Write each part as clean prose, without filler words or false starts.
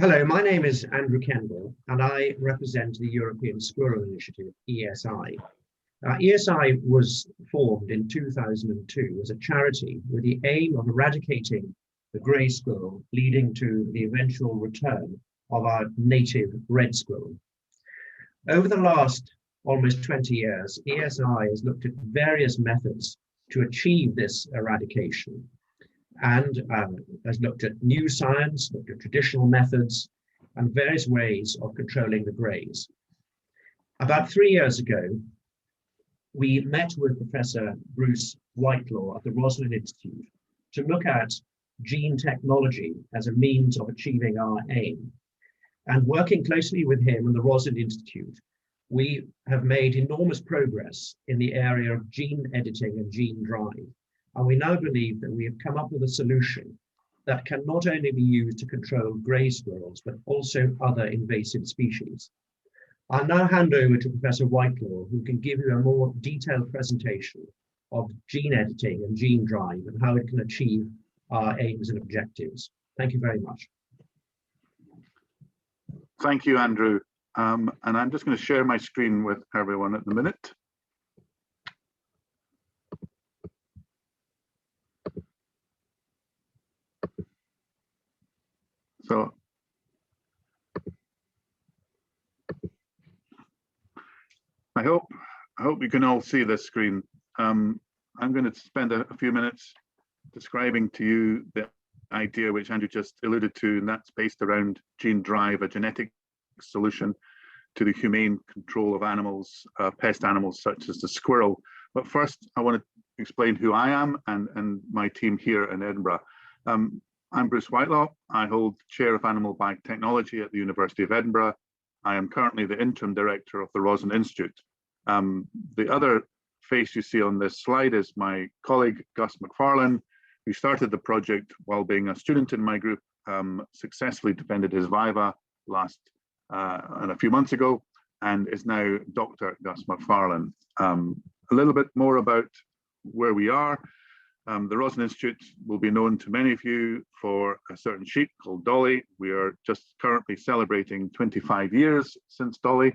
Hello, my name is Andrew Kendall, and I represent the European Squirrel Initiative, ESI. ESI was formed in 2002 as a charity with the aim of eradicating the grey squirrel, leading to the eventual return of our native red squirrel. Over the last almost 20 years, ESI has looked at various methods to achieve this eradication, and has looked at new science, looked at traditional methods, and various ways of controlling the greys. About 3 years ago, we met with Professor Bruce Whitelaw at the Roslin Institute to look at gene technology as a means of achieving our aim. And working closely with him and the Roslin Institute, we have made enormous progress in the area of gene editing and gene drive. And we now believe that we have come up with a solution that can not only be used to control grey squirrels, but also other invasive species. I'll now hand over to Professor Whitelaw, who can give you a more detailed presentation of gene editing and gene drive and how it can achieve our aims and objectives. Thank you very much. Thank you, Andrew. And I'm just going to share my screen with everyone at the minute. So I hope you can all see this screen. I'm going to spend a few minutes describing to you the idea which Andrew just alluded to, and that's based around gene drive, a genetic solution to the humane control of animals, pest animals such as the squirrel. But first, I want to explain who I am and my team here in Edinburgh. I'm Bruce Whitelaw. I hold the Chair of Animal Biotechnology at the University of Edinburgh. I am currently the Interim Director of the Roslin Institute. The other face you see on this slide is my colleague, Gus McFarlane, who started the project while being a student in my group, successfully defended his viva a few months ago, and is now Dr. Gus McFarlane. A little bit more about where we are. The Roslin Institute will be known to many of you for a certain sheep called Dolly. We are just currently celebrating 25 years since Dolly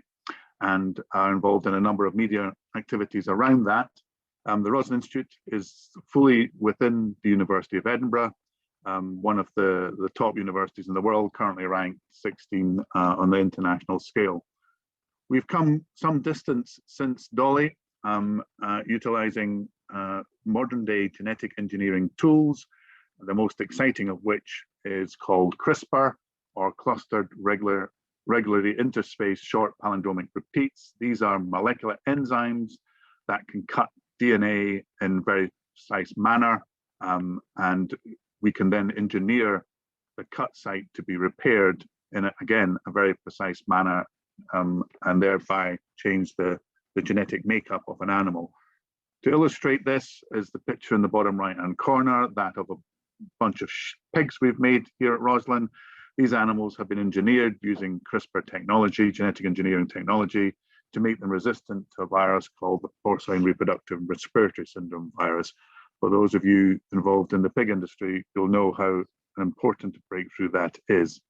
and are involved in a number of media activities around that. The Roslin Institute is fully within the University of Edinburgh, one of the top universities in the world, currently ranked 16 on the international scale. We've come some distance since Dolly, utilizing modern day genetic engineering tools, the most exciting of which is called CRISPR, or clustered regularly interspaced short palindromic repeats. These are molecular enzymes that can cut DNA in very precise manner, and we can then engineer the cut site to be repaired in, again, a very precise manner, and thereby change the genetic makeup of an animal. To illustrate this is the picture in the bottom right-hand corner, that of a bunch of pigs we've made here at Roslin. These animals have been engineered using CRISPR technology, genetic engineering technology, to make them resistant to a virus called the porcine reproductive respiratory syndrome virus. For those of you involved in the pig industry, you'll know how important a breakthrough that is.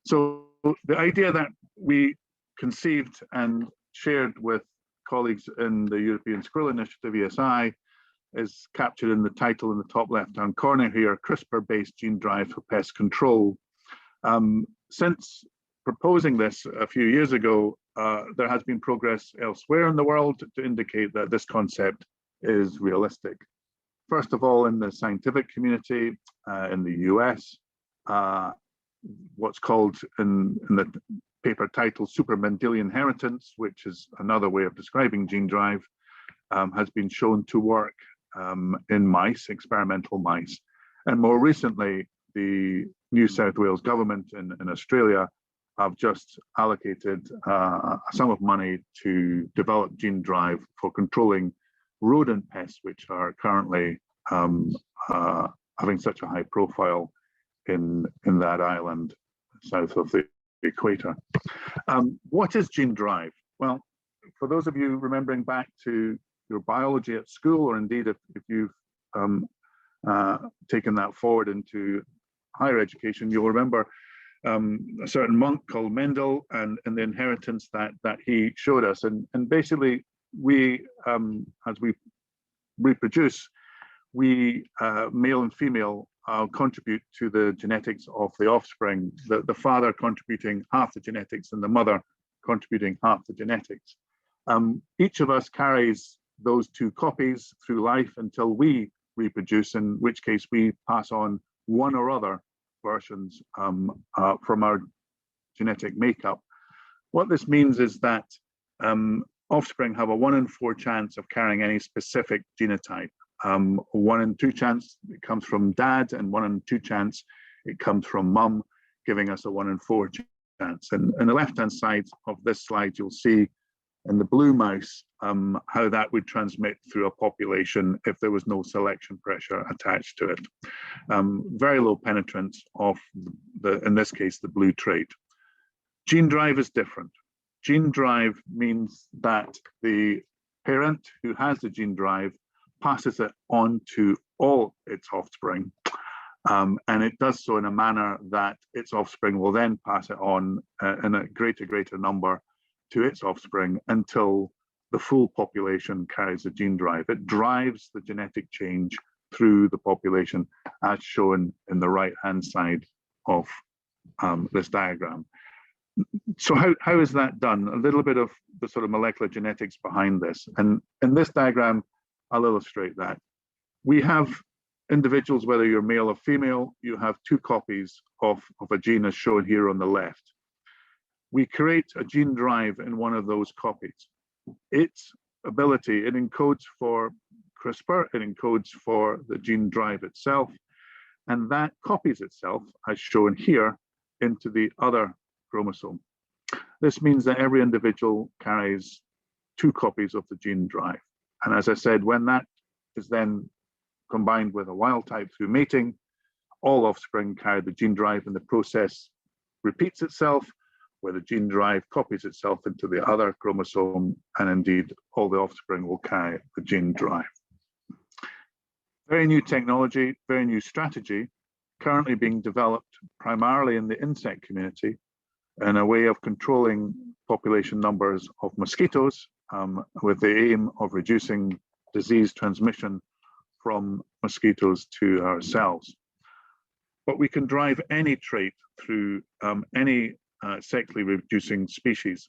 So the idea that we conceived and shared with colleagues in the European Squirrel Initiative, ESI, is captured in the title in the top left-hand corner here, CRISPR-based gene drive for pest control. Since proposing this a few years ago, there has been progress elsewhere in the world to indicate that this concept is realistic. First of all, in the scientific community, in the US, what's called in the paper title super Mendelian inheritance, which is another way of describing gene drive, has been shown to work in mice, experimental mice. And more recently, the New South Wales government in Australia have just allocated a sum of money to develop gene drive for controlling rodent pests, which are currently having such a high profile in that island south of the equator. What is gene drive? Well, for those of you remembering back to your biology at school, or indeed if you've taken that forward into higher education, you'll remember a certain monk called Mendel and the inheritance that he showed us. And basically, we, as we reproduce, we, male and female, contribute to the genetics of the offspring, the father contributing half the genetics and the mother contributing half the genetics. Each of us carries those two copies through life until we reproduce, in which case we pass on one or other versions from our genetic makeup. What this means is that offspring have a 1 in 4 chance of carrying any specific genotype. 1 in 2 chance it comes from dad, and 1 in 2 chance it comes from mum, giving us a 1 in 4 chance. And on the left-hand side of this slide, you'll see in the blue mouse how that would transmit through a population if there was no selection pressure attached to it. Very low penetrance of in this case, the blue trait. Gene drive is different. Gene drive means that the parent who has the gene drive passes it on to all its offspring. And it does so in a manner that its offspring will then pass it on in a greater number to its offspring until the full population carries the gene drive. It drives the genetic change through the population, as shown in the right-hand side of this diagram. So how is that done? A little bit of the sort of molecular genetics behind this. And in this diagram, I'll illustrate that. We have individuals, whether you're male or female, you have 2 copies of a gene as shown here on the left. We create a gene drive in one of those copies. Its ability, it encodes for CRISPR, it encodes for the gene drive itself, and that copies itself, as shown here, into the other chromosome. This means that every individual carries 2 copies of the gene drive. And as I said, when that is then combined with a wild type through mating, all offspring carry the gene drive, and the process repeats itself, where the gene drive copies itself into the other chromosome, and indeed all the offspring will carry the gene drive. Very new technology, very new strategy, currently being developed primarily in the insect community in a way of controlling population numbers of mosquitoes with the aim of reducing disease transmission from mosquitoes to ourselves. But we can drive any trait through any sexually reproducing species.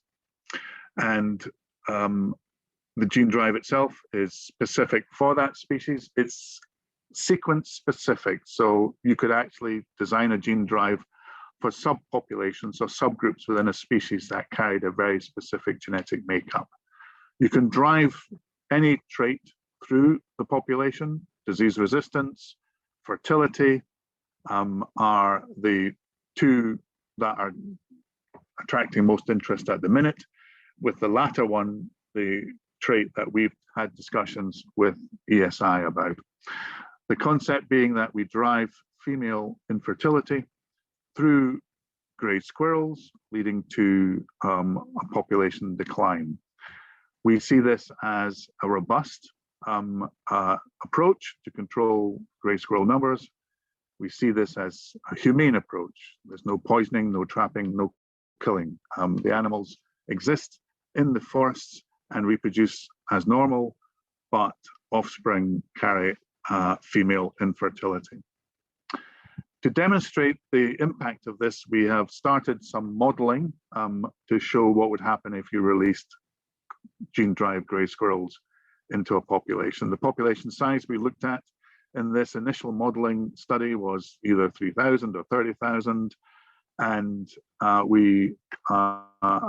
And the gene drive itself is specific for that species. It's sequence specific. So you could actually design a gene drive for subpopulations or subgroups within a species that carried a very specific genetic makeup. You can drive any trait through the population. Disease resistance, fertility are the 2 that are attracting most interest at the minute, with the latter one, the trait that we've had discussions with ESI about. The concept being that we drive female infertility through gray squirrels, leading to a population decline. We see this as a robust approach to control gray squirrel numbers. We see this as a humane approach. There's no poisoning, no trapping, no killing. The animals exist in the forests and reproduce as normal, but offspring carry female infertility. To demonstrate the impact of this, we have started some modeling to show what would happen if you released gene drive gray squirrels into a population. The population size we looked at in this initial modeling study was either 3,000 or 30,000, and we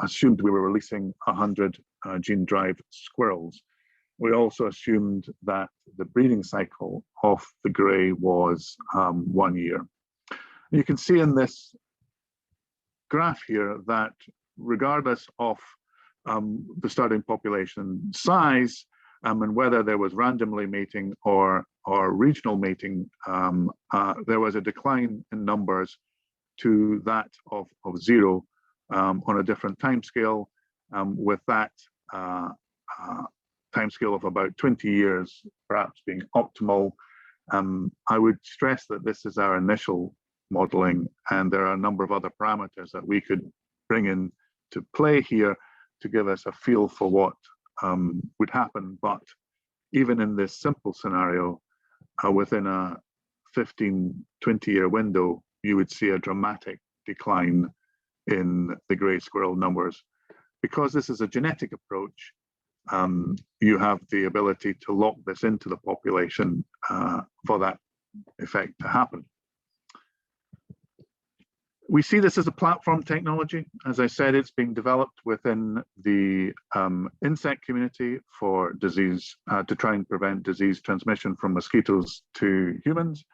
assumed we were releasing 100 gene drive squirrels. We also assumed that the breeding cycle of the gray was 1 year. You can see in this graph here that regardless of the starting population size and whether there was randomly mating or regional mating, there was a decline in numbers to that of 0 on a different time scale, with that time scale of about 20 years perhaps being optimal. I would stress that this is our initial modeling, and there are a number of other parameters that we could bring in to play here to give us a feel for what would happen. But even in this simple scenario, within a 15-20 year window, you would see a dramatic decline in the grey squirrel numbers. Because this is a genetic approach, you have the ability to lock this into the population for that effect to happen. We see this as a platform technology. As I said, it's being developed within the insect community for disease, to try and prevent disease transmission from mosquitoes to humans.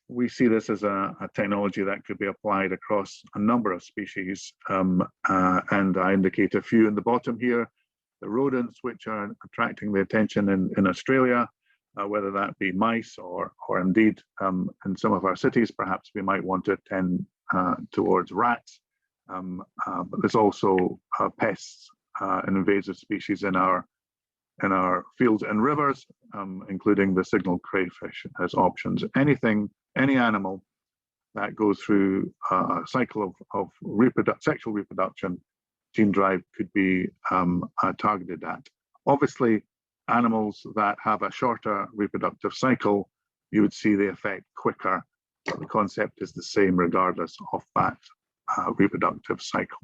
We see this as a technology that could be applied across a number of species, and I indicate a few in the bottom here. The rodents, which are attracting the attention in Australia, whether that be mice or indeed in some of our cities, perhaps we might want to tend towards rats. But there's also pests and invasive species in our fields and rivers, including the signal crayfish as options. Any animal that goes through a cycle of sexual reproduction, gene drive could be targeted at. Obviously, animals that have a shorter reproductive cycle, you would see the effect quicker. The concept is the same regardless of that reproductive cycle.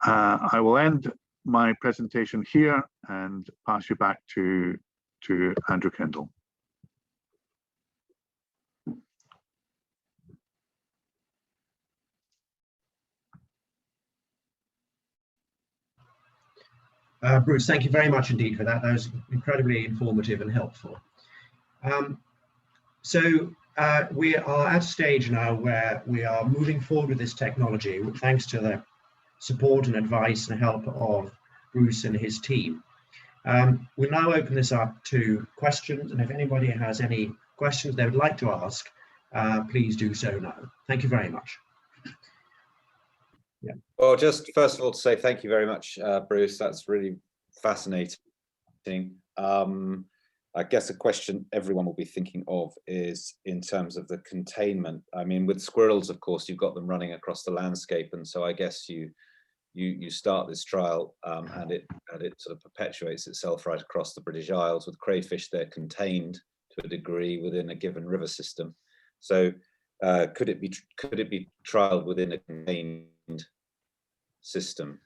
I will end my presentation here and pass you back to Andrew Kendall. Bruce, thank you very much indeed for that. That was incredibly informative and helpful. We are at a stage now where we are moving forward with this technology, thanks to the support and advice and help of Bruce and his team. We'll now open this up to questions, and if anybody has any questions they would like to ask, please do so now. Thank you very much. Yeah. Well, just first of all to say thank you very much, Bruce. That's really fascinating. I guess a question everyone will be thinking of is in terms of the containment. I mean, with squirrels, of course, you've got them running across the landscape, and so I guess you start this trial and it sort of perpetuates itself right across the British Isles. With crayfish, they're contained to a degree within a given river system. So could it be trialed within a contained system,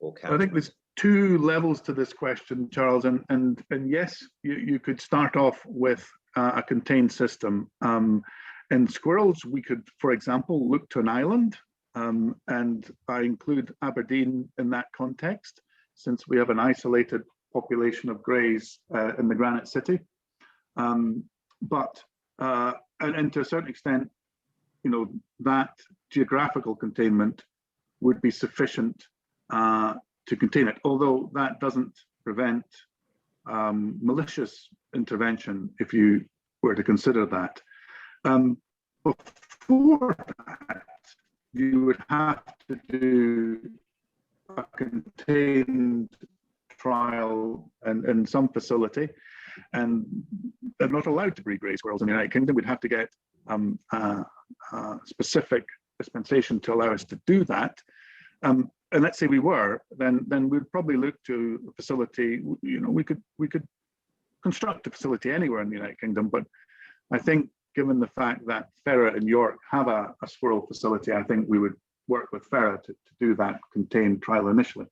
or can? I think there's two levels to this question, Charles, and yes, you could start off with a contained system. In squirrels, we could, for example, look to an island, and I include Aberdeen in that context, since we have an isolated population of greys in the Granite City. And to a certain extent, you know, that geographical containment would be sufficient to contain it, although that doesn't prevent malicious intervention if you were to consider that. Before that, you would have to do a contained trial in some facility, and they're not allowed to breed grey squirrels in the United Kingdom. We'd have to get specific dispensation to allow us to do that. And let's say we were, then we'd probably look to a facility. You know, we could construct a facility anywhere in the United Kingdom, but I think given the fact that FERA in York have a squirrel facility, I think we would work with FERA to do that contained trial initially.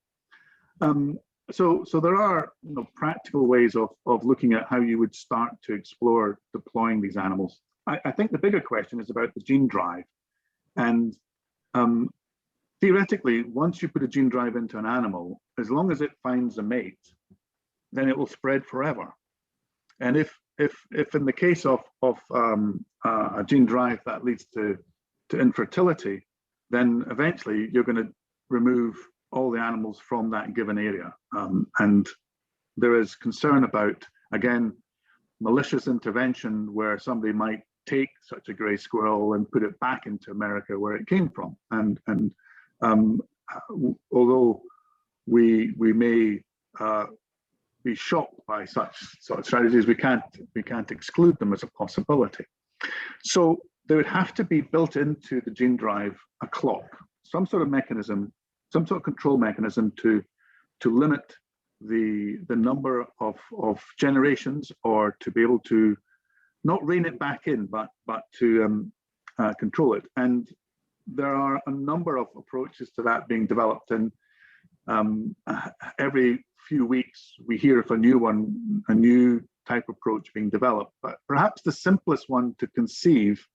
So there are, you know, practical ways of looking at how you would start to explore deploying these animals. I think the bigger question is about the gene drive, and theoretically, once you put a gene drive into an animal, as long as it finds a mate, then it will spread forever. And if in the case of a gene drive that leads to infertility, then eventually you're going to remove all the animals from that given area. And there is concern about, again, malicious intervention where somebody might take such a grey squirrel and put it back into America where it came from. And although we may be shocked by such strategies, we can't exclude them as a possibility. So there would have to be built into the gene drive a clock, some sort of mechanism, some sort of control mechanism to limit the number of generations, or to be able to not rein it back in, but to control it. And there are a number of approaches to that being developed, and every few weeks we hear of a new one, a new type approach being developed. But perhaps the simplest one to conceive,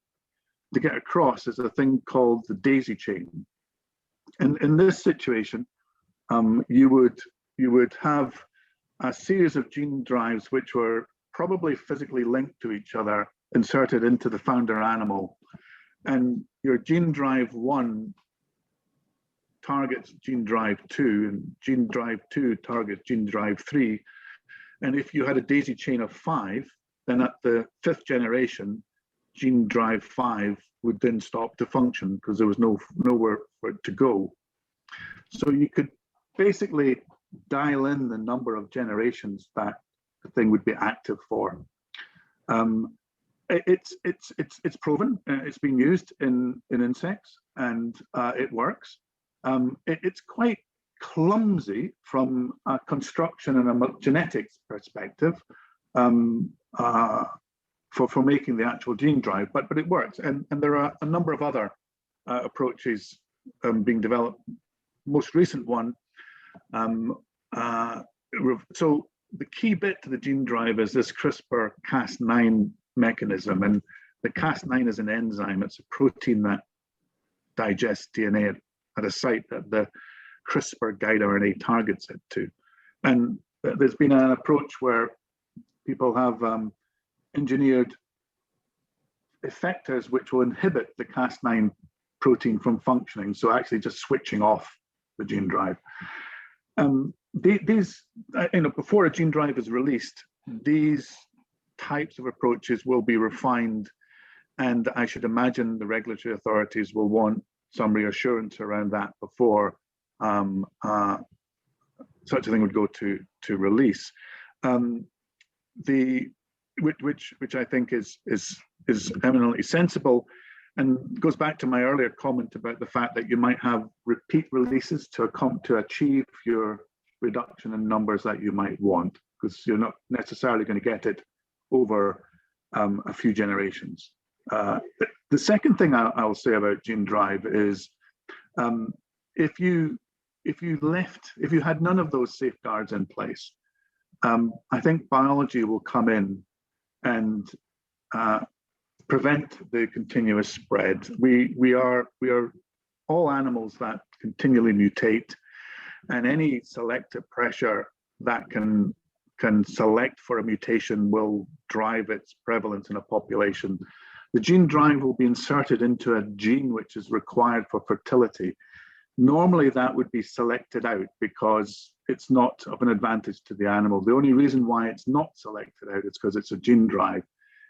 to get across, is a thing called the daisy chain. And in this situation, you would have a series of gene drives which were probably physically linked to each other, inserted into the founder animal. And your gene drive 1 targets gene drive 2, and gene drive 2 targets gene drive 3. And if you had a daisy chain of 5, then at the 5th generation, gene drive 5 would then stop to function because there was nowhere for it to go. So you could basically dial in the number of generations that the thing would be active for. It's proven. It's been used in insects, and it works. It's quite clumsy from a construction and a genetics perspective for making the actual gene drive, but it works. And there are a number of other approaches being developed. Most recent one. So the key bit to the gene drive is this CRISPR-Cas9 mechanism, and the Cas9 is an enzyme. It's a protein that digests DNA at a site that the CRISPR guide RNA targets it to. And there's been an approach where people have engineered effectors which will inhibit the Cas9 protein from functioning, so actually just switching off the gene drive. Before a gene drive is released, these types of approaches will be refined, and I should imagine the regulatory authorities will want some reassurance around that before such a thing would go to release. Which I think is eminently sensible, and goes back to my earlier comment about the fact that you might have repeat releases to achieve your reduction in numbers that you might want, because you're not necessarily going to get it over a few generations. The second thing I'll say about gene drive is if you had none of those safeguards in place, I think biology will come in and prevent the continuous spread. We are all animals that continually mutate, and any selective pressure that can select for a mutation will drive its prevalence in a population. The gene drive will be inserted into a gene which is required for fertility. Normally that would be selected out because it's not of an advantage to the animal. The only reason why it's not selected out is because it's a gene drive.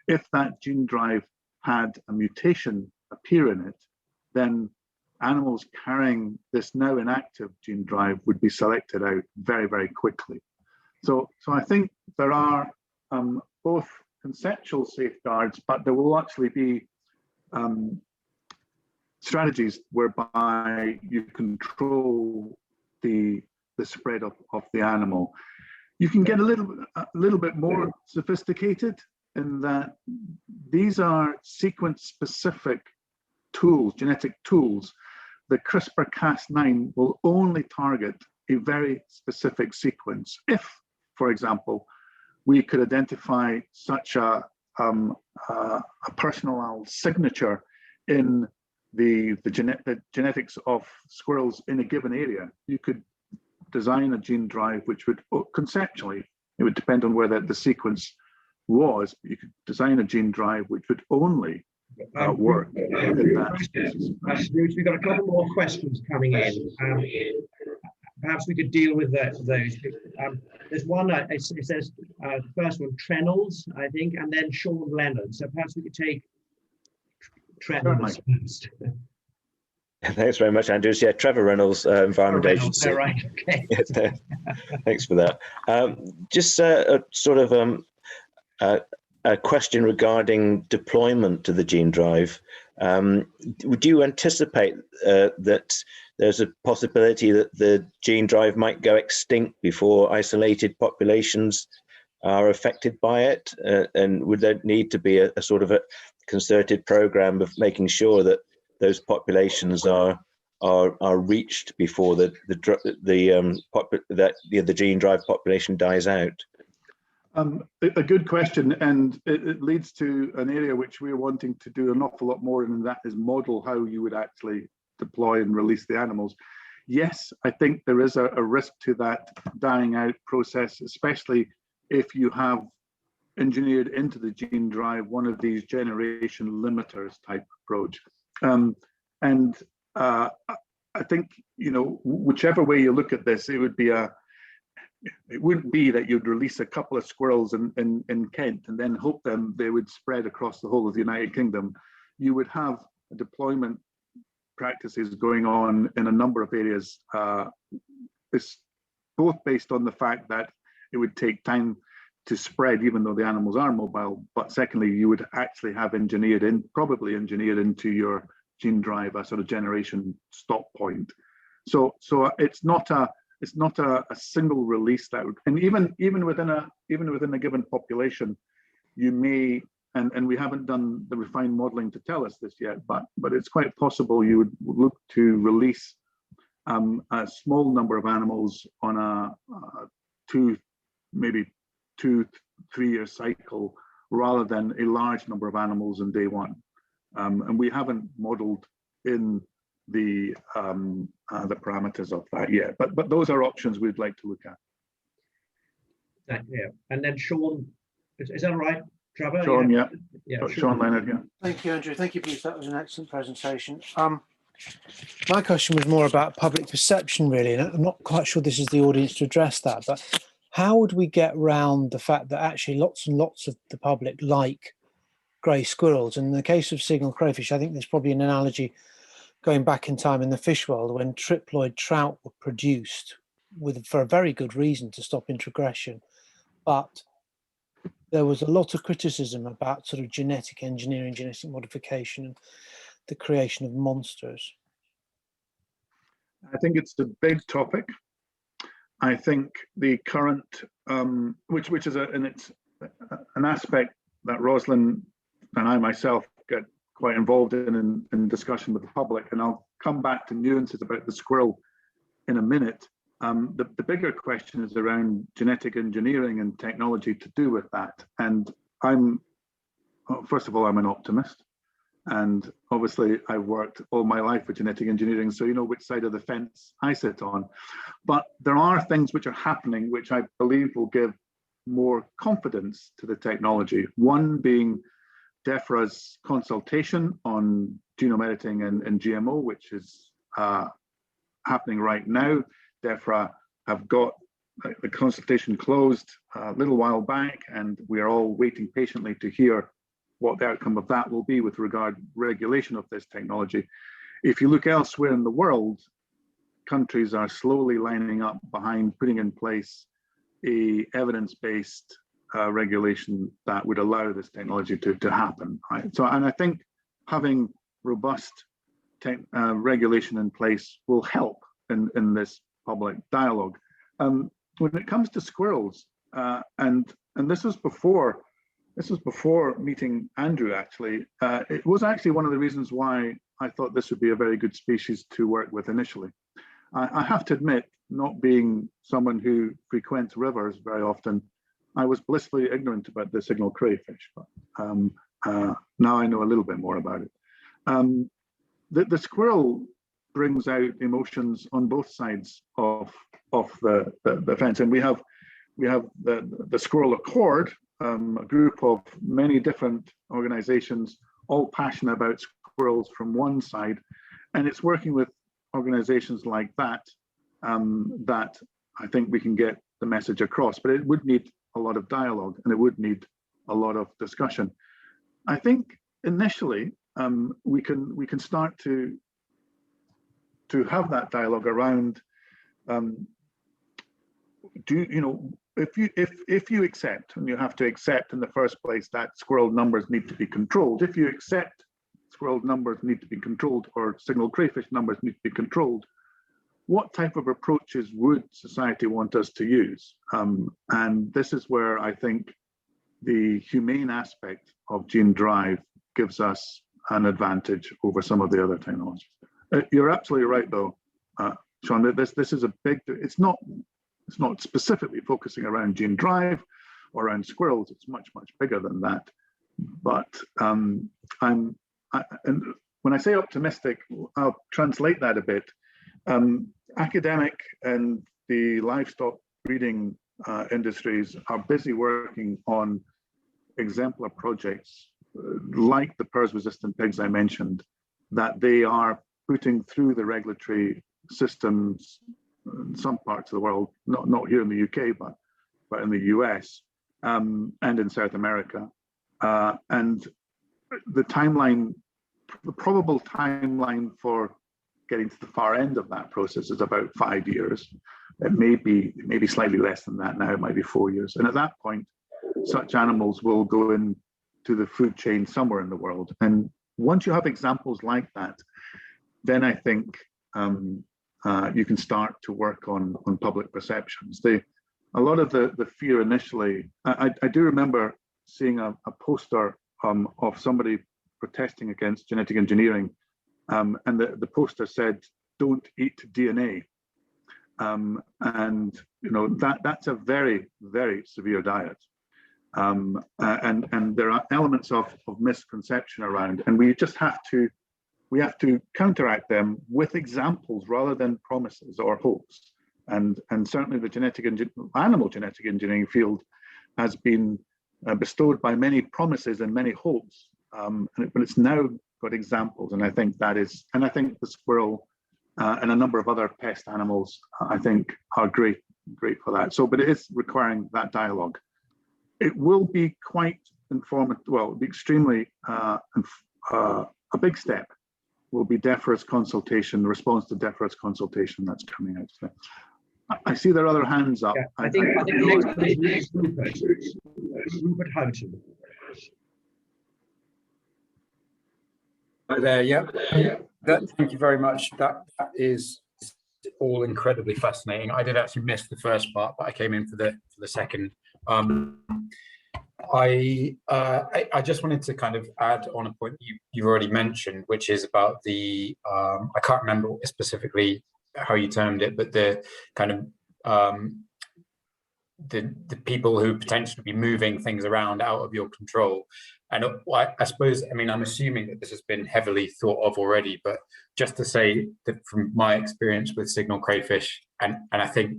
If that gene drive had a mutation appear in it, then animals carrying this now inactive gene drive would be selected out very, very quickly. So I think there are both conceptual safeguards, but there will actually be strategies whereby you control the spread of the animal. You can get a little bit more sophisticated in that these are sequence-specific tools, genetic tools. The CRISPR-Cas9 will only target a very specific sequence. If, for example, we could identify such a personal signature in the genetics of squirrels in a given area, you could design a gene drive which would, conceptually, it would depend on where the sequence was, but you could design a gene drive which would only work in that species. We've got a couple more questions coming in. Perhaps we could deal with those. There's one, it says, the first one, Trenels, I think, and then Sean Leonard. So perhaps we could take Trenels first. Thanks very much, Andrews. Yeah, Trevor Reynolds, Environment Agency. Right, okay. Thanks for that. Just sort of a question regarding deployment to the gene drive. Would you anticipate that there's a possibility that the gene drive might go extinct before isolated populations are affected by it? And would there need to be a sort of a concerted program of making sure that those populations are reached before the gene drive population dies out? A good question, and it leads to an area which we're wanting to do an awful lot more, and that is model how you would actually deploy and release the animals. Yes, I think there is a risk to that dying out process, especially if you have engineered into the gene drive one of these generation limiters type approach. I think, you know, whichever way you look at this, it wouldn't be that you'd release a couple of squirrels in Kent and then hope they would spread across the whole of the United Kingdom. You would have deployment practices going on in a number of areas. It's both based on the fact that it would take time to spread, even though the animals are mobile. But secondly, you would actually have probably engineered into your gene drive a sort of generation stop point. So it's not a single release that would, and even within a given population, you may, and we haven't done the refined modeling to tell us this yet, but it's quite possible you would look to release a small number of animals on a 2-3 year cycle rather than a large number of animals in day one. And we haven't modeled in the parameters of that yet, but those are options we'd like to look at. Yeah, and then Sean, is that right, Trevor? Sean, yeah. Sean Leonard, yeah. Thank you, Andrew. Thank you, Bruce. That was an excellent presentation. My question was more about public perception, really, and I'm not quite sure this is the audience to address that, but how would we get round the fact that actually lots and lots of the public like grey squirrels? And in the case of signal crayfish, I think there's probably an analogy going back in time in the fish world when triploid trout were produced for a very good reason to stop introgression. But there was a lot of criticism about sort of genetic engineering, genetic modification, and the creation of monsters. I think it's a big topic. I think the current, which is an aspect that Rosalind and I myself get quite involved in discussion with the public, and I'll come back to nuances about the squirrel in a minute. The bigger question is around genetic engineering and technology to do with that. And first of all, I'm an optimist. And obviously I've worked all my life with genetic engineering, so you know which side of the fence I sit on. But there are things which are happening which I believe will give more confidence to the technology. One being DEFRA's consultation on genome editing and GMO, which is happening right now. DEFRA have got the consultation closed a little while back, and we are all waiting patiently to hear what the outcome of that will be with regard regulation of this technology. If you look elsewhere in the world, countries are slowly lining up behind putting in place a evidence-based regulation that would allow this technology to happen, right? So, and I think having robust regulation in place will help in this public dialogue. When it comes to squirrels, and this was before meeting Andrew, actually. It was actually one of the reasons why I thought this would be a very good species to work with initially. I have to admit, not being someone who frequents rivers very often, I was blissfully ignorant about the signal crayfish, but now I know a little bit more about it. The squirrel brings out emotions on both sides of the fence, and we have the Squirrel Accord, a group of many different organizations, all passionate about squirrels from one side, and it's working with organizations like that that I think we can get the message across. But it would need a lot of dialogue, and it would need a lot of discussion. I think initially we can start to have that dialogue around if you accept, and you have to accept in the first place, that squirrel numbers need to be controlled. If you accept squirrel numbers need to be controlled, or signal crayfish numbers need to be controlled, what type of approaches would society want us to use? And this is where I think the humane aspect of gene drive gives us an advantage over some of the other technologies. You're absolutely right, though, Sean. That this is a big. It's not specifically focusing around gene drive or around squirrels. It's much bigger than that. But and when I say optimistic, I'll translate that a bit. Academic and the livestock breeding industries are busy working on exemplar projects like the PRRS-resistant pigs I mentioned, that they are putting through the regulatory systems in some parts of the world, not here in the UK, but in the US and in South America. And the timeline, the probable timeline for getting to the far end of that process is about 5 years. It may be slightly less than that now. It might be 4 years. And at that point, such animals will go into the food chain somewhere in the world. And once you have examples like that, then I think you can start to work on public perceptions. A lot of the fear initially, I do remember seeing a poster of somebody protesting against genetic engineering, and the poster said, "Don't eat DNA." And you know that's a very severe diet, and there are elements of misconception around, and we have to counteract them with examples rather than promises or hopes. And certainly the animal genetic engineering field has been bestowed by many promises and many hopes, but it's now got examples, and I think the squirrel and a number of other pest animals, I think, are great for that. So, but it is requiring that dialogue. It will be quite informative. Well, it'll be extremely a big step. Will be DEFRA's consultation, the response to DEFRA's consultation that's coming out. So I see there are other hands up. Yeah, I think the next Rupert Houghton. Hi there. Yeah. Thank you very much. That is all incredibly fascinating. I did actually miss the first part, but I came in for the second. I just wanted to kind of add on a point you've already mentioned, which is about the I can't remember specifically how you termed it, but the kind of the people who potentially be moving things around out of your control. And I suppose, I mean, I'm assuming that this has been heavily thought of already, but just to say that from my experience with signal crayfish, and I think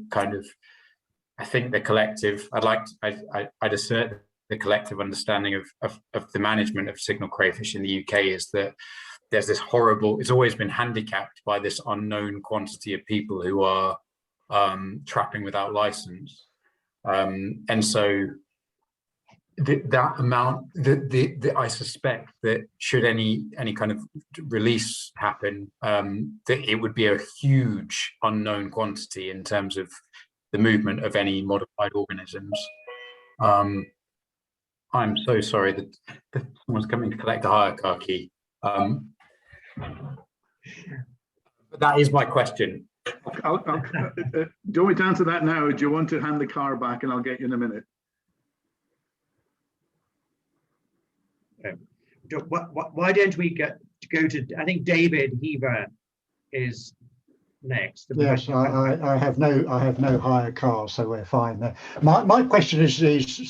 the collective, I'd assert the collective understanding of the management of signal crayfish in the UK is that there's this horrible, it's always been handicapped by this unknown quantity of people who are trapping without license. And so that amount, I suspect that should any kind of release happen, that it would be a huge unknown quantity in terms of the movement of any modified organisms. I'm so sorry that someone's coming to collect a hire car key. But that is my question. Do you want me to answer that now, or do you want to hand the car back and I'll get you in a minute? Why don't we go to, I think David Heaver is next. Yes, I have no hire car, so we're fine there. My question is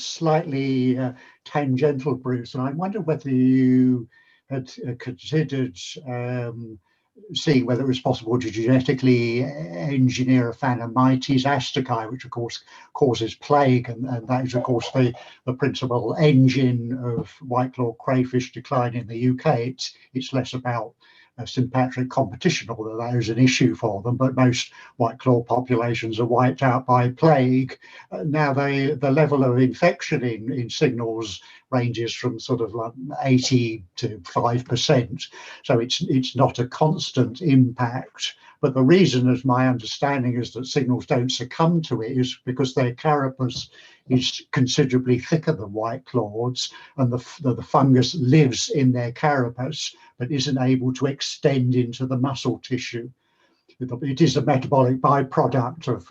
slightly tangential, Bruce, and I wonder whether you had considered seeing whether it was possible to genetically engineer a Phanomyces astaci, which of course causes plague, and that is of course the principal engine of white-clawed crayfish decline in the UK. It's less about St. Patrick competition, although that is an issue for them, but most white-clawed populations are wiped out by plague. Now the level of infection in signals ranges from sort of like 80 to 5%. So it's not a constant impact. But the reason, as my understanding is, that signals don't succumb to it is because their carapace is considerably thicker than white claws, and the fungus lives in their carapace but isn't able to extend into the muscle tissue. It is a metabolic byproduct of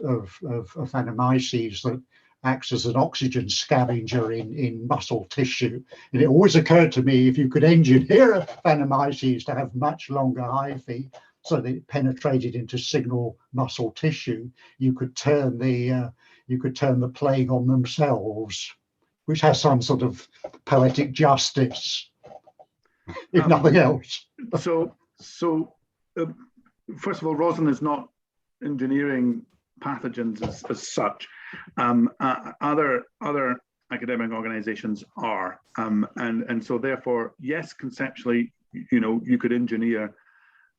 Phanomyces that acts as an oxygen scavenger in muscle tissue. And it always occurred to me, if you could engineer a Phanomyces to have much longer hyphae, so that it penetrated into signal muscle tissue, you could turn the plague on themselves, which has some sort of poetic justice, if nothing else. So first of all, Roslyn is not engineering pathogens as such. Other academic organizations are, and so therefore, yes, conceptually, you could engineer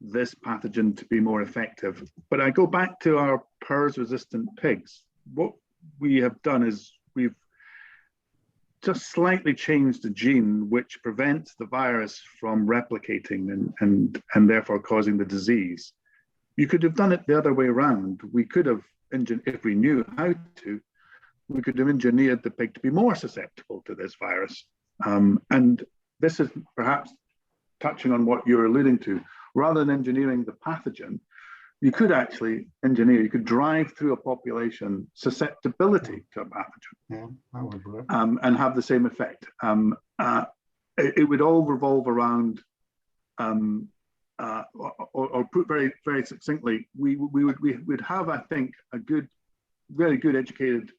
this pathogen to be more effective. But I go back to our PRRS-resistant pigs. What we have done is we've just slightly changed the gene which prevents the virus from replicating and therefore causing the disease. You could have done it the other way around. We could have, if we knew how to, we could have engineered the pig to be more susceptible to this virus. And this is perhaps touching on what you're alluding to. Rather than engineering the pathogen, you could actually engineer, you could drive through a population susceptibility to a pathogen. Yeah, that would work. And have the same effect. It would all revolve around, or put very, very succinctly, we would have, I think, a very good educated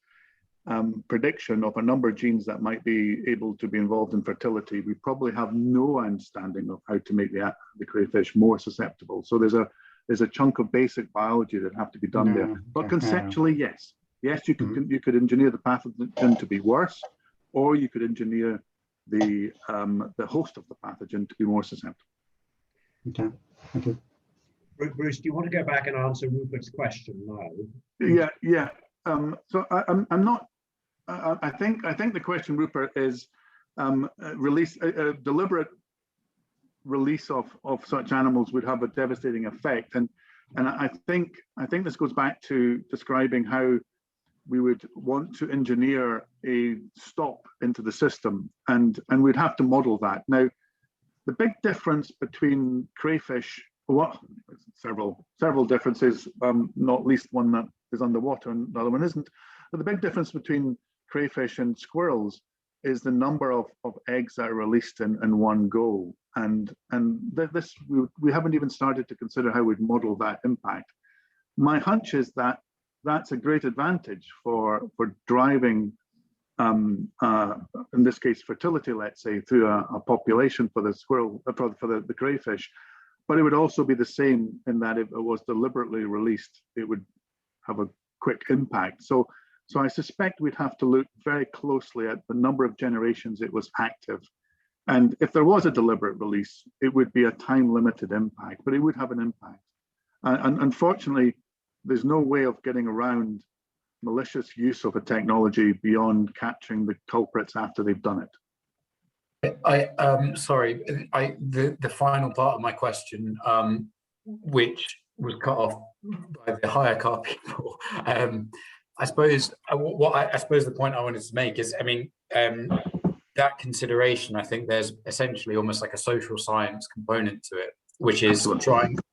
prediction of a number of genes that might be able to be involved in fertility. We probably have no understanding of how to make the crayfish more susceptible. So there's a chunk of basic biology that have to be done there. But conceptually, yes, you could engineer the pathogen to be worse, or you could engineer the host of the pathogen to be more susceptible. Okay, thank you. Bruce, do you want to go back and answer Rupert's question now? Yeah. So I'm not. I think the question, Rupert, is a deliberate release of such animals would have a devastating effect, and I think this goes back to describing how we would want to engineer a stop into the system, and we'd have to model that. Now, the big difference between crayfish, several differences, not least one that is underwater and the other one isn't. But the big difference between crayfish and squirrels is the number of eggs that are released in one go. And this, we haven't even started to consider how we'd model that impact. My hunch is that that's a great advantage for driving, in this case, fertility, let's say, through a population for the squirrel, for the crayfish. But it would also be the same in that if it was deliberately released, it would have a quick impact. So I suspect we'd have to look very closely at the number of generations it was active. And if there was a deliberate release, it would be a time-limited impact, but it would have an impact. And unfortunately, there's no way of getting around malicious use of a technology beyond capturing the culprits after they've done it. Sorry, the final part of my question, which was cut off by the hire car people. I suppose the point I wanted to make is, I mean, that consideration, I think there's essentially almost like a social science component to it, which is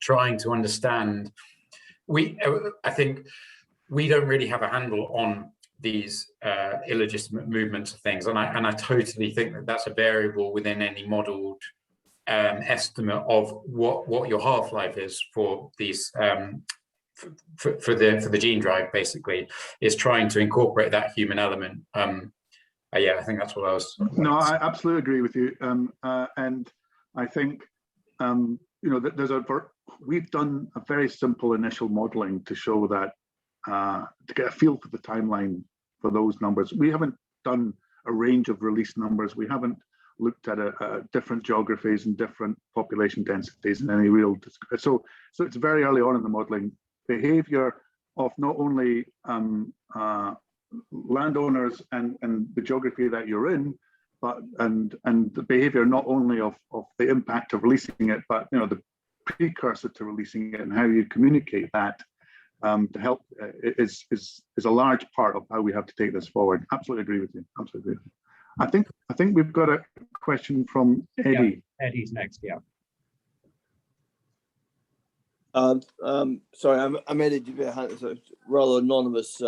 trying to understand. I think we don't really have a handle on these illegitimate movements of things, and I totally think that that's a variable within any modelled estimate of what your half-life is for these for the gene drive. Basically, is trying to incorporate that human element. Yeah, I think that's what I was. No, I absolutely agree with you, and I think we've done a very simple initial modelling to show that to get a feel for the timeline for those numbers. We haven't done a range of release numbers. We haven't looked at different geographies and different population densities in any real. So it's very early on in the modelling. Behaviour of not only landowners and the geography that you're in, and the behaviour not only of the impact of releasing it, but the precursor to releasing it and how you communicate that to help is a large part of how we have to take this forward. Absolutely agree with you. Absolutely agree with you. I think we've got a question from Eddie. Yeah, Eddie's next. Yeah. Sorry, I'm Eddie DeVere, so rather anonymous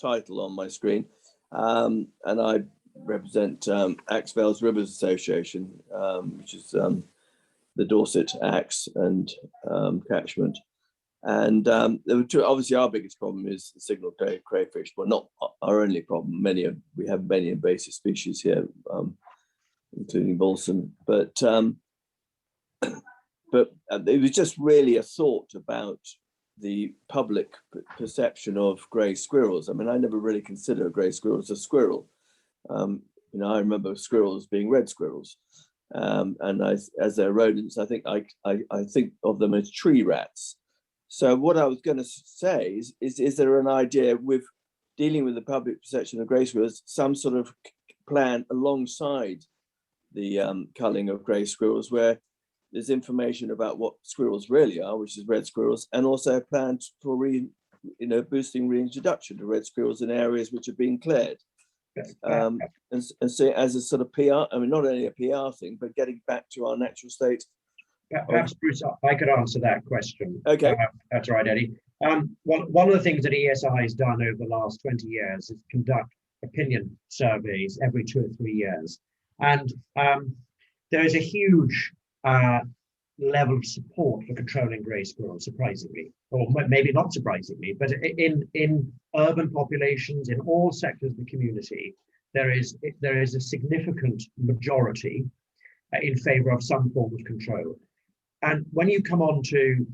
title on my screen, and I represent Axevale's Rivers Association, which is the Dorset Axe and catchment. And there were two. Obviously, our biggest problem is the signal crayfish, but not our only problem. We have many invasive species here, including balsam, but it was just really a thought about the public perception of grey squirrels. I mean, I never really consider a grey squirrel as a squirrel. I remember squirrels being red squirrels, and as they're rodents, I think I think of them as tree rats. So what I was going to say is there an idea with dealing with the public perception of grey squirrels, some sort of plan alongside the culling of grey squirrels, where there's information about what squirrels really are, which is red squirrels, and also a plan for boosting reintroduction to red squirrels in areas which are being cleared. And so as a sort of PR, I mean, not only a PR thing, but getting back to our natural state. Perhaps, Bruce, I could answer that question. Okay. That's right, Eddie. One of the things that ESI has done over the last 20 years is conduct opinion surveys every 2 or 3 years. And there is a huge level of support for controlling grey squirrels, surprisingly, or maybe not surprisingly, but in urban populations, in all sectors of the community, there is a significant majority in favour of some form of control. And when you come on to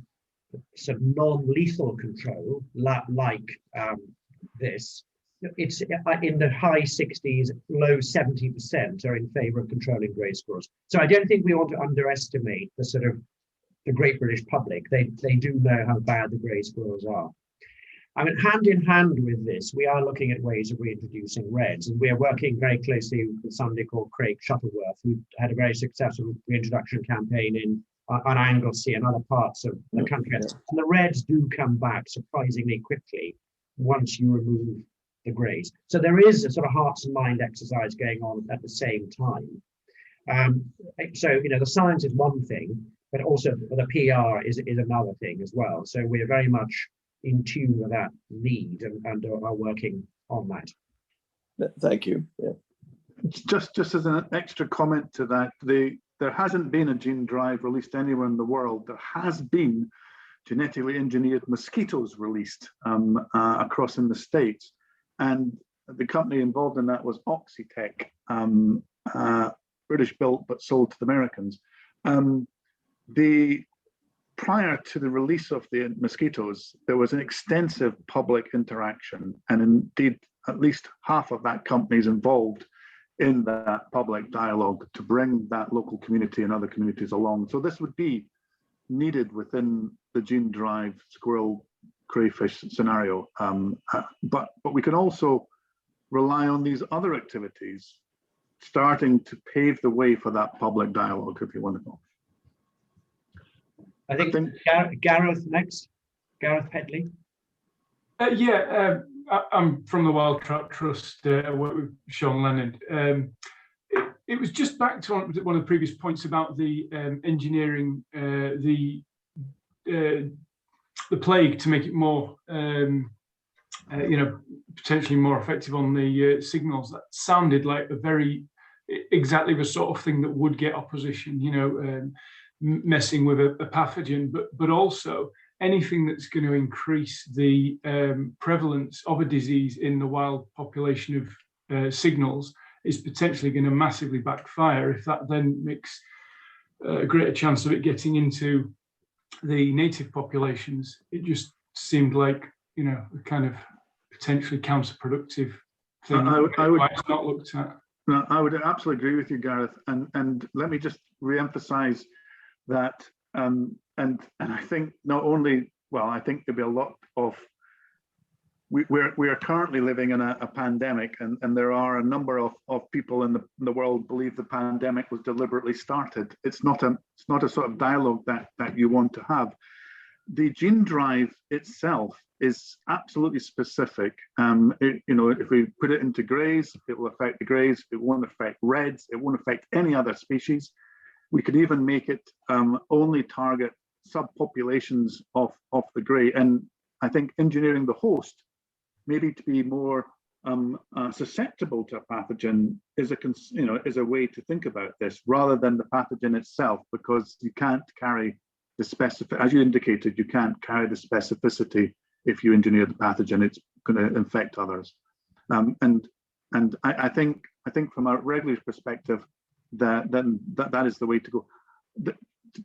sort of non-lethal control, like this, it's in the high 60s, low 70% are in favour of controlling grey squirrels. So I don't think we want to underestimate the Great British public. They do know how bad the grey squirrels are. I mean, hand in hand with this, we are looking at ways of reintroducing reds, and we are working very closely with somebody called Craig Shuttleworth, who had a very successful reintroduction campaign on Anglesey and other parts of the country. And the reds do come back surprisingly quickly once you remove the greys. So there is a sort of hearts and mind exercise going on at the same time. So the science is one thing, but also the PR is another thing as well. So we're very much in tune with that need and are working on that. Thank you. Yeah. Just as an extra comment to that, there hasn't been a gene drive released anywhere in the world. There has been genetically engineered mosquitoes released across in the States. And the company involved in that was Oxitec, British built, but sold to the Americans. Prior to the release of the mosquitoes, there was an extensive public interaction, and indeed, at least half of that company is involved in that public dialogue to bring that local community and other communities along. So this would be needed within the gene drive squirrel crayfish scenario, but we can also rely on these other activities starting to pave the way for that public dialogue, if you want to know. I think Gareth next. Gareth Pedley. I'm from the Wild Trout Trust. I work with Sean Leonard. It was just back to one of the previous points about the engineering the plague to make it more, potentially more effective on the signals. That sounded like exactly the sort of thing that would get opposition. Messing with a pathogen, but also anything that's going to increase the prevalence of a disease in the wild population of signals is potentially going to massively backfire if that then makes a greater chance of it getting into the native populations. It just seemed like a kind of potentially counterproductive thing. It's not looked at. No, I would absolutely agree with you, Gareth, and let me just re-emphasize that, and I think not only, I think there'll be a lot of we are currently living in a pandemic, and there are a number of people in the world believe the pandemic was deliberately started. It's not a sort of dialogue that you want to have. The gene drive itself is absolutely specific. If we put it into greys, it will affect the greys. It won't affect reds. It won't affect any other species. We could even make it only target subpopulations of the grey. And I think engineering the host, maybe to be more susceptible to a pathogen, is a way to think about this, rather than the pathogen itself, because you can't carry the specific, as you indicated, you can't carry the specificity if you engineer the pathogen. It's going to infect others. And I think from a regulatory perspective, that is the way to go.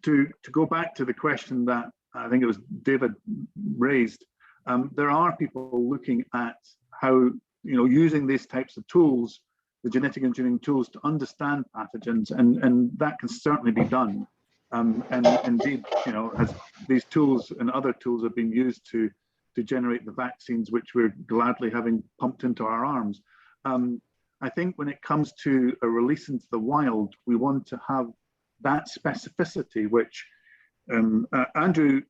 To go back to the question that I think it was David raised, there are people looking at how, using these types of tools, the genetic engineering tools, to understand pathogens, and that can certainly be done. And indeed, as these tools and other tools have been used to generate the vaccines, which we're gladly having pumped into our arms. I think when it comes to a release into the wild, we want to have that specificity, which Andrew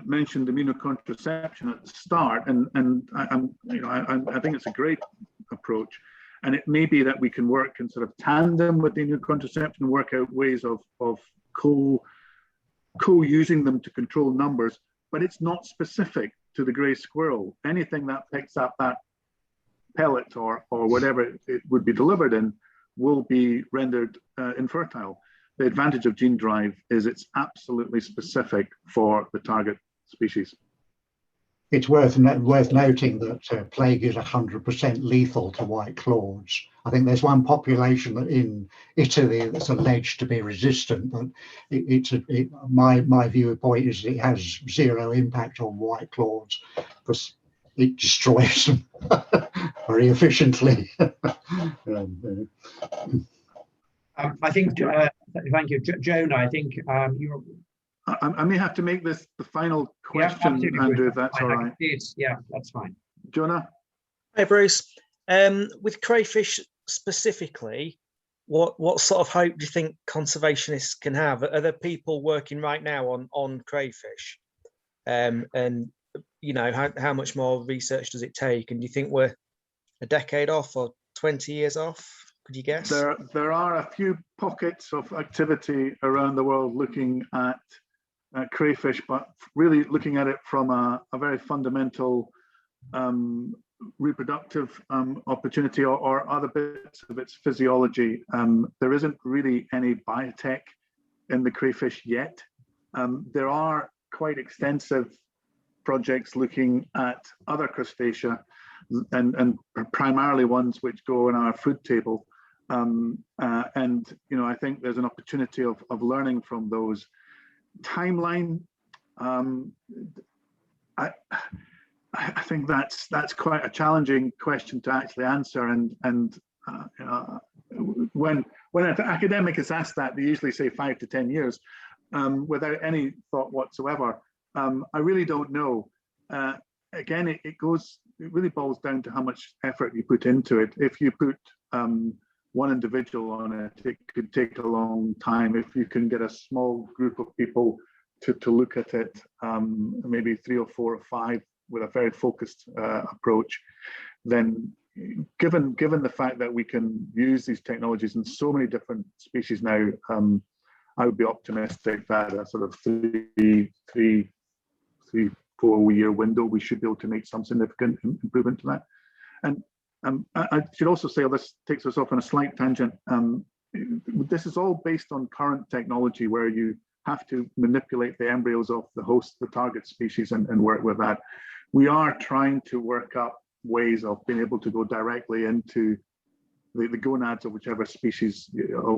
mentioned immunocontraception at the start, and I think it's a great approach. And it may be that we can work in sort of tandem with the immunocontraception, work out ways of co-using them to control numbers, but it's not specific to the grey squirrel. Anything that picks up that pellet or whatever it would be delivered in will be rendered infertile. The advantage of gene drive is it's absolutely specific for the target species. It's worth noting that plague is 100% lethal to white claws. I think there's one population in Italy that's alleged to be resistant, but my viewpoint is it has zero impact on white claws because it destroys them very efficiently. I think, thank you, Jonah. I think you're. I may have to make this the final question, yeah, Andrew, if that's all right. Yeah, that's fine. Jonah? Hey, Bruce. With crayfish specifically, what sort of hope do you think conservationists can have? Are there people working right now on crayfish? And how much more research does it take? And do you think we're a decade off or 20 years off? Could you guess? There are a few pockets of activity around the world looking at crayfish, but really looking at it from a very fundamental reproductive opportunity or other bits of its physiology. There isn't really any biotech in the crayfish yet. There are quite extensive projects looking at other crustacea and primarily ones which go on our food table. I think there's an opportunity of learning from those. Timeline, I think that's quite a challenging question to actually answer. When an academic is asked that, they usually say 5 to 10 years without any thought whatsoever. I really don't know. Again, it really boils down to how much effort you put into it. If you put one individual on it, it could take a long time. If you can get a small group of people to look at it, maybe 3 or 4 or 5 with a very focused approach, then given the fact that we can use these technologies in so many different species now, I would be optimistic that a sort of 3-4 year window, we should be able to make some significant improvement to that. And I should also say, this takes us off on a slight tangent. This is all based on current technology where you have to manipulate the embryos of the host, the target species, and work with that. We are trying to work up ways of being able to go directly into the gonads of whichever species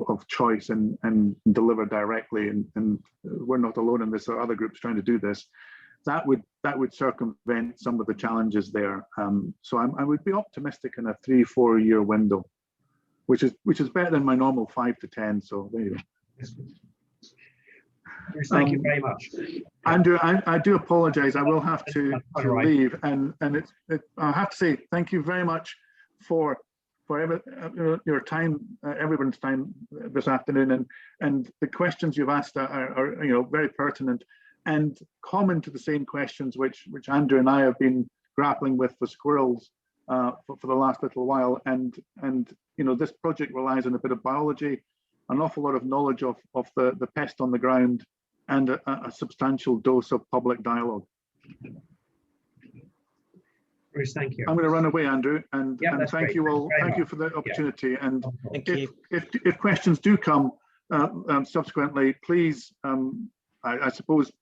of choice and deliver directly. And we're not alone in this. There are other groups trying to do this. That would circumvent some of the challenges there. So I would be optimistic in a 3-4 year window, which is better than my normal 5 to 10. So there you go. Bruce, thank you very much. Andrew, I do apologise. I will have to All right. leave, and I have to say thank you very much for your time, everyone's time this afternoon, and the questions you've asked are very pertinent and common to the same questions which Andrew and I have been grappling with for squirrels for the last little while, and this project relies on a bit of biology, an awful lot of knowledge of the pest on the ground, and a substantial dose of public dialogue. Bruce, thank you. I'm going to run away, Andrew, and thank great. you all. Thank Thank you you for the opportunity. And Thank you. if questions do come subsequently, please, I suppose,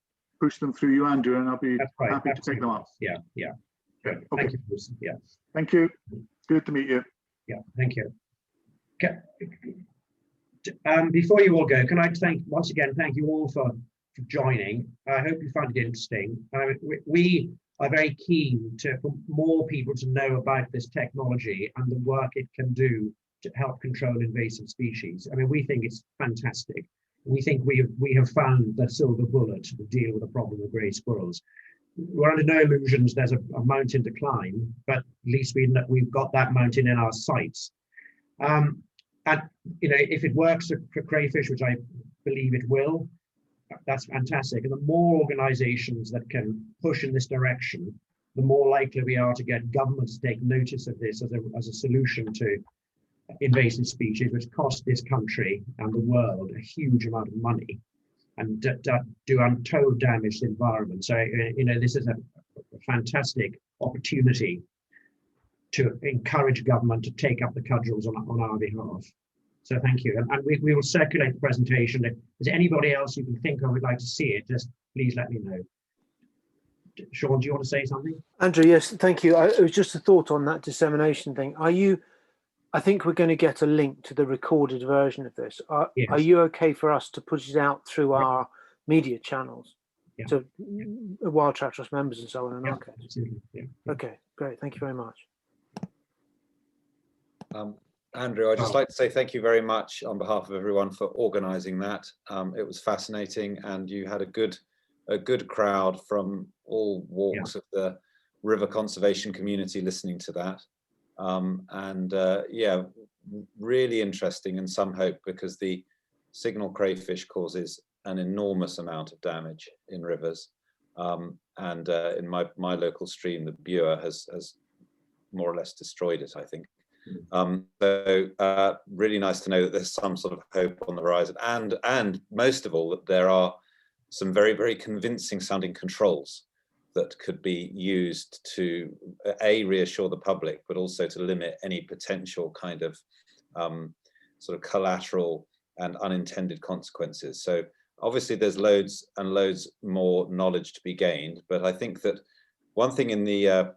push them through you, Andrew, and I'll be happy to pick them up. Yeah. Good. Okay. Thank you, Bruce. Yeah. Thank you. Good to meet you. Yeah. Thank you. Okay. Before you all go, can I once again thank you all for joining. I hope you found it interesting. We are very keen for more people to know about this technology and the work it can do to help control invasive species. I mean, we think it's fantastic. We think we have found the silver bullet to deal with the problem of grey squirrels. We're under no illusions there's a mountain to climb, but at least we've got that mountain in our sights. And if it works for crayfish, which I believe it will, that's fantastic. And the more organizations that can push in this direction, the more likely we are to get governments to take notice of this as a solution to invasive species, which cost this country and the world a huge amount of money and do untold damage to the environment. So, this is a fantastic opportunity to encourage government to take up the cudgels on our behalf. So thank you. And we will circulate the presentation. If there's anybody else you can think of would like to see it, just please let me know. Sean, do you want to say something? Andrew, yes, thank you. It was just a thought on that dissemination thing. I think we're going to get a link to the recorded version of this. Yes. Are you okay for us to put it out through our media channels to Wild Trout Trust members and so on? Yeah, okay. absolutely. Yeah. Okay, great. Thank you very much. Andrew, I'd just like to say thank you very much on behalf of everyone for organising that. It was fascinating, and you had a good crowd from all walks of the river conservation community listening to that. Really interesting and some hope, because the signal crayfish causes an enormous amount of damage in rivers. In my local stream, the Bure has more or less destroyed it, I think. Really nice to know that there's some sort of hope on the horizon, and most of all that there are some very, very convincing sounding controls that could be used to reassure the public, but also to limit any potential kind of sort of collateral and unintended consequences. So obviously there's loads and loads more knowledge to be gained, but I think that one thing in the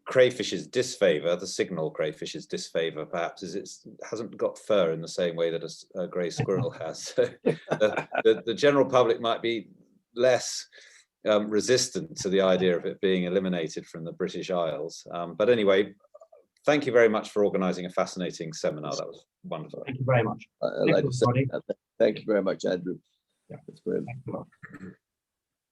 crayfish's disfavor, the signal crayfish's disfavor perhaps, is it hasn't got fur in the same way that a grey squirrel has. So the general public might be less resistant to the idea of it being eliminated from the British Isles. But anyway, thank you very much for organising a fascinating seminar. That was wonderful. Thank you very much. I'd like to say thank you very much, Andrew. Yeah. That's brilliant.